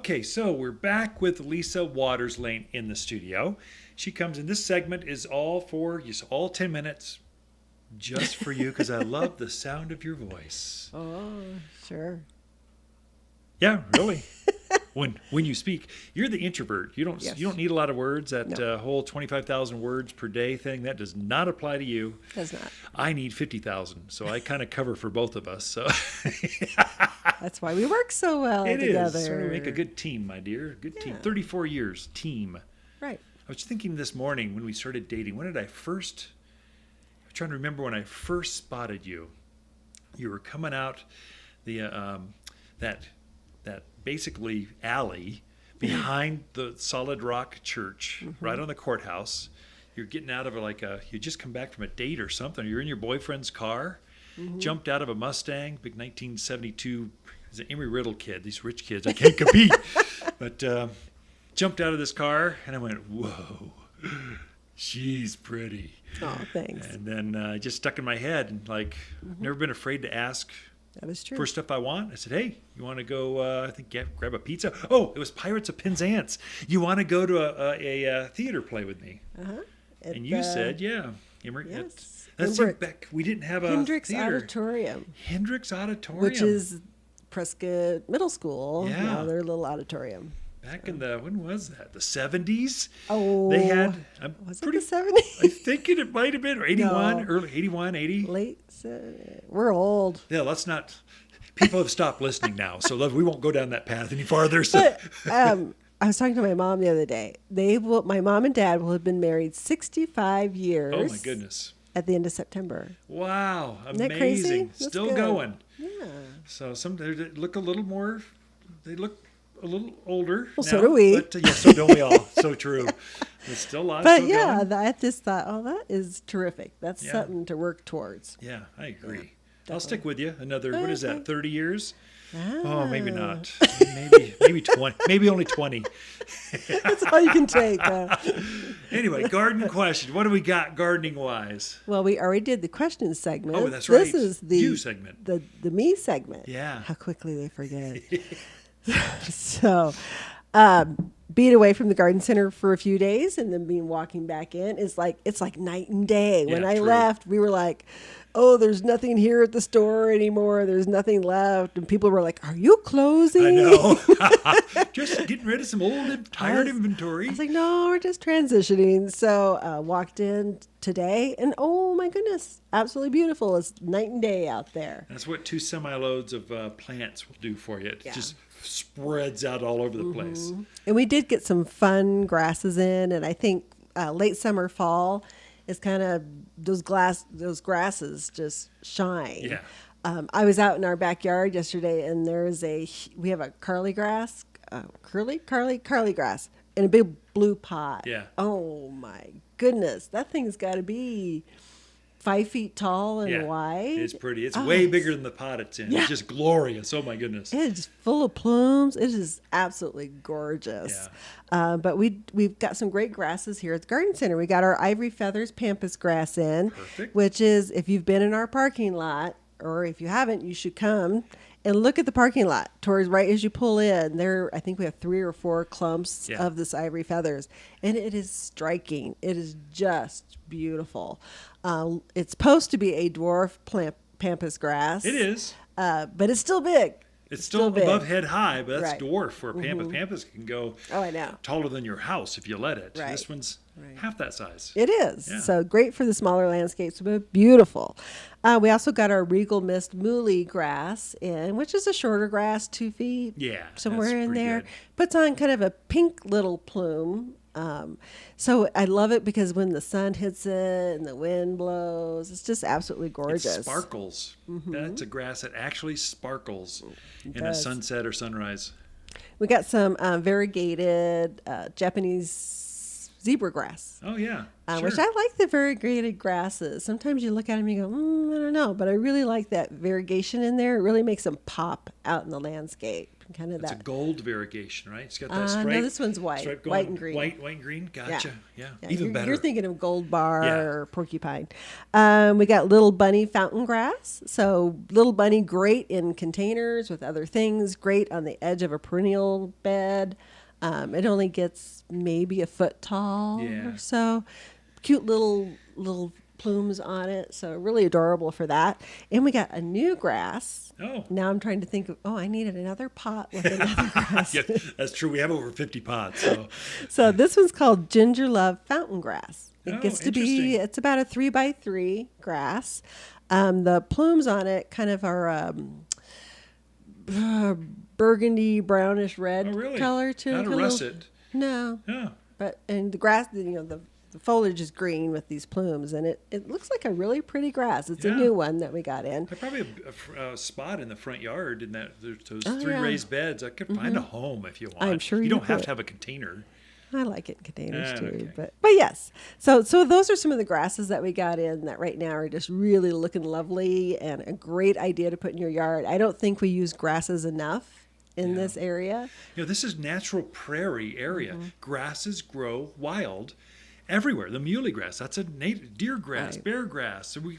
Okay, so we're back with Lisa Waterslane in the studio. She comes in. This segment is all for you, so all 10 minutes just for you because I love the sound of your voice. Oh, sure. Yeah, really. When you speak, you're the introvert. You don't Yes. you don't need a lot of words. That No. whole 25,000 words per day thing that does not apply to you. Does not. I need 50,000, so I kind of cover for both of us. So That's why we work so well it together. is. Sort of make a good team, my dear. Good team. Yeah. 34 years team. Right. I was thinking this morning when we started dating. I'm trying to remember when I first spotted you. You were coming out the that basically alley behind the Solid Rock Church, right on the courthouse. You're getting out of you just come back from a date or something. You're in your boyfriend's car, jumped out of a Mustang, big 1972. He's an Emory Riddle kid. These rich kids, I can't compete. But jumped out of this car, and I went, whoa, she's pretty. Oh, thanks. And then just stuck in my head, and never been afraid to ask That is true. for stuff I want. I said, hey, you want to go, grab a pizza? Oh, it was Pirates of Penzance. You want to go to a theater play with me? Uh-huh. And you said, yeah. Yes. Let's see, Beck, we didn't have a Hendricks theater. Auditorium, Hendricks Auditorium. which is Prescott Middle School. Yeah. Now their little auditorium. Back in when was that? The 70s? Oh. They had, Was it the 70s? I think it might have been, or 81, No. early 81, 80. Late. We're old. Yeah, let's not. People have stopped listening now, so we won't go down that path any farther. So. But I was talking to my mom the other day. My mom and dad will have been married 65 years. Oh my goodness! At the end of September. Wow, Isn't that crazy? amazing! That's Still good. going. Yeah. So they look a little more. They look a little older. Well, now, so do we. But, yeah, so don't we all. So true. There's still lots. But still yeah, going. I just thought, oh, that is terrific. That's Yeah. something to work towards. Yeah, I agree. Yeah, I'll stick with you. Another. What is Okay. that? 30 years? Ah. Oh, maybe not. Maybe 20. Maybe only 20. That's all you can take. Anyway, garden question. What do we got gardening wise? Well, we already did the question segment. Oh, that's right. This is the You segment. The me segment. Yeah. How quickly they forget. So, being away from the garden center for a few days and then being walking back in is it's like night and day. When Yeah, I true. left, we were like, oh, there's nothing here at the store anymore. There's nothing left. And people were like, are you closing? I know. Just getting rid of some old, tired inventory. I was like, no, we're just transitioning. So walked in today and oh my goodness, absolutely beautiful. It's night and day out there. That's what 2 semi-loads of plants will do for you. It Yeah. just spreads out all over the place. And we did get some fun grasses in, and I think late summer, fall is kind of those grasses just shine. Yeah. I was out in our backyard yesterday, and we have a curly grass, curly grass in a big blue pot. Yeah. Oh my goodness, that thing's got to be 5 feet tall and Yeah. wide. It's pretty. It's Oh, way bigger than the pot it's in. Yeah. It's just glorious. Oh my goodness. It is full of plumes. It is absolutely gorgeous. But we've got some great grasses here at the garden center. We got our Ivory Feathers pampas grass in, Perfect. which is, if you've been in our parking lot, or if you haven't, you should come and look at the parking lot towards right as you pull in. I think we have 3 or 4 clumps Yeah. of this Ivory Feathers, and it is striking. It is just beautiful. It's supposed to be a dwarf pampas grass. It is. But it's still big. It's still big. above head high, but that's Right. dwarf for a pampas. Pampas can go Oh, I know. taller than your house if you let it. Right. This one's Right. half that size. It is. Yeah. So great for the smaller landscapes, but beautiful. We also got our Regal Mist Muhly grass in, which is a shorter grass, 2 feet. Yeah, Somewhere that's in pretty there. good. Puts on kind of a pink little plume. So I love it because when the sun hits it and the wind blows, it's just absolutely gorgeous. It sparkles. That's a grass that actually sparkles in a does. sunset or sunrise. We got some variegated Japanese zebra grass. Oh yeah, sure. Which I like the variegated grasses. Sometimes you look at them and you go, I don't know. But I really like that variegation in there. It really makes them pop out in the landscape. kind of It's a that. gold variegation, right? It's got that No, stripe. this one's white, stripe white and green. White and green. Gotcha. Yeah. Yeah, Even you're, better. You're thinking of Gold Bar Yeah. or Porcupine. We got Little Bunny fountain grass. So Little Bunny, great in containers with other things. Great on the edge of a perennial bed. It only gets maybe a foot tall Yeah. or so. Cute little plumes on it. So really adorable for that. And we got a new grass. Oh. Now I'm trying to think of, I needed another pot with another grass. Yeah, that's true. We have over 50 pots. So So this one's called Ginger Love Fountain Grass. It Oh, gets to be, interesting. it's about a 3x3 grass. The plumes on it kind of are burgundy, brownish red Oh, really? color too. Not a Got little- russet. No, Yeah. and the grass, the foliage is green with these plumes, and it looks like a really pretty grass. It's a Yeah. new one that we got in. I probably have a spot in the front yard in that there's those Oh, three yeah. raised beds. I could find a home if you want. I'm sure you you don't have could. to have a container. I like it in containers too, Okay. but yes. So those are some of the grasses that we got in that right now are just really looking lovely and a great idea to put in your yard. I don't think we use grasses enough in this area. You know, this is natural prairie area. Mm-hmm. Grasses grow wild everywhere. The muley grass, that's a native deer grass, Right. bear grass. So we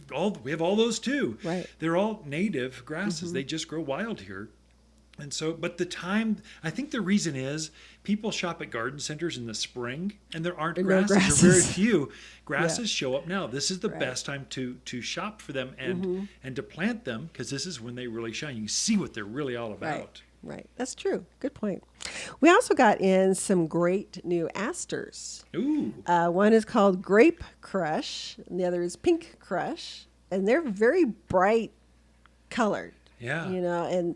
have all those too. Right. They're all native grasses. Mm-hmm. They just grow wild here. And so, but I think the reason is people shop at garden centers in the spring and there aren't There are no grasses. There are very grasses. few. Grasses show up now. This is the Right. best time to shop for them and to plant them because this is when they really shine. You can see what they're really all about. Right. That's true. Good point. We also got in some great new asters. Ooh. One is called Grape Crush, and the other is Pink Crush, and they're very bright colored. Yeah. And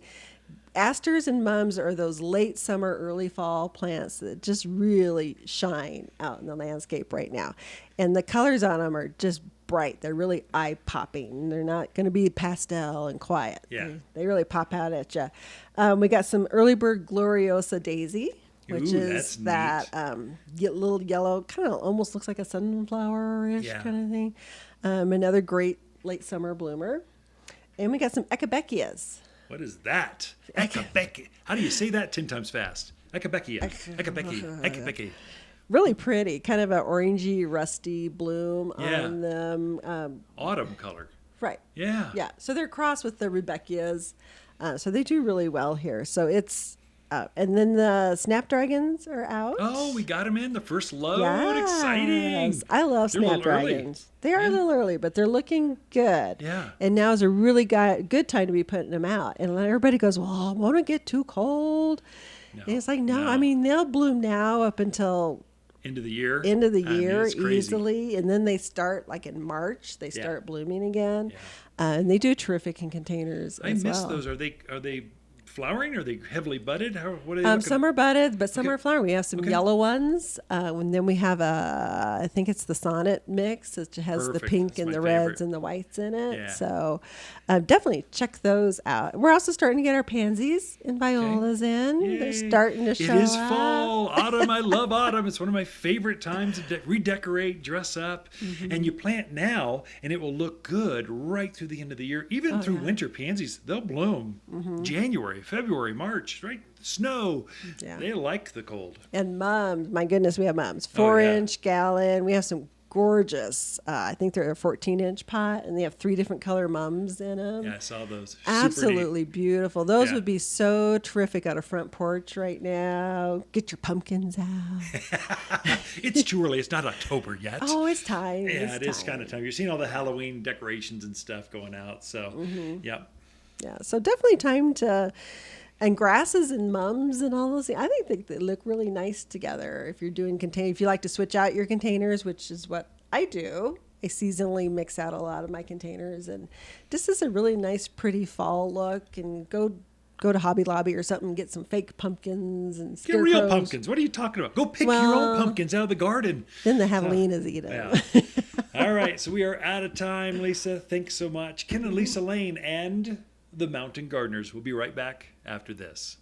asters and mums are those late summer, early fall plants that just really shine out in the landscape right now. And the colors on them are just bright. They're really eye popping. They're not going to be pastel and quiet. Yeah. They really pop out at you. We got some early bird Gloriosa daisy, which Ooh, is that's that little yellow, kind of almost looks like a sunflower-ish Yeah. kind of thing. Another great late summer bloomer. And we got some echinacea. What is that? Echinacea. How do you say that 10 times fast? Echinacea. Echinacea. Echinacea. Really pretty, kind of an orangey, rusty bloom Yeah. on them. Autumn color. Right. Yeah. Yeah. So they're crossed with the Rudbeckias. So they do really well here. So it's, and then the snapdragons are out. Oh, we got them in the first load. Yes. Exciting. I love They're a little early. snapdragons. They are Yeah. a little early, but they're looking good. Yeah. And now is a really good time to be putting them out. And everybody goes, well, I want to get too cold. No, And it's like, no, no. I mean, they'll bloom now up until End of the year. end of the I mean, year it's crazy. easily. And then they start, like in March, they Yeah. start blooming again. Yeah. And they do terrific in containers I as miss well. those. Are they flowering? Are they heavily budded? What are they looking Some are budded, but some Okay. are flowering. We have some Okay. yellow ones, and then we have I think it's the Sonnet mix. It has the Perfect. pink That's and my the reds favorite. and the whites in it. Yeah. So definitely check those out. We're also starting to get our pansies and violas in. They're Yay. starting to show It is up. fall, autumn. I love autumn. It's one of my favorite times to redecorate, dress up. Mm-hmm. And you plant now, and it will look good right through the end of the year. Even through winter pansies, they'll bloom January, February, March, right? Snow. Yeah. They like the cold. And mums, my goodness, we have mums. Oh, yeah. 4-inch gallon. We have some gorgeous, I think they're a 14-inch pot, and they have 3 different color mums in them. Yeah, I saw those. Super Absolutely beautiful. Those Yeah. would be so terrific on a front porch right now. Get your pumpkins out. neat. It's too early. It's not October yet. Oh, it's time. yeah, it's it is kind of time. You're seeing all the Halloween decorations and stuff going out. So, Mm-hmm. yep. Yeah, so definitely time to, and grasses and mums and all those things. I think they look really nice together if you're doing container. If you like to switch out your containers, which is what I do, I seasonally mix out a lot of my containers, and this is a really nice, pretty fall look. And go to Hobby Lobby or something, and get some fake pumpkins and Get scarecrows. real pumpkins. What are you talking about? Go pick your own Well, pumpkins out of the garden. Then the javelinas eat them. Yeah. All right, so we are out of time, Lisa. Thanks so much. Ken and Lisa Lane and the Mountain Gardeners. We'll be right back after this.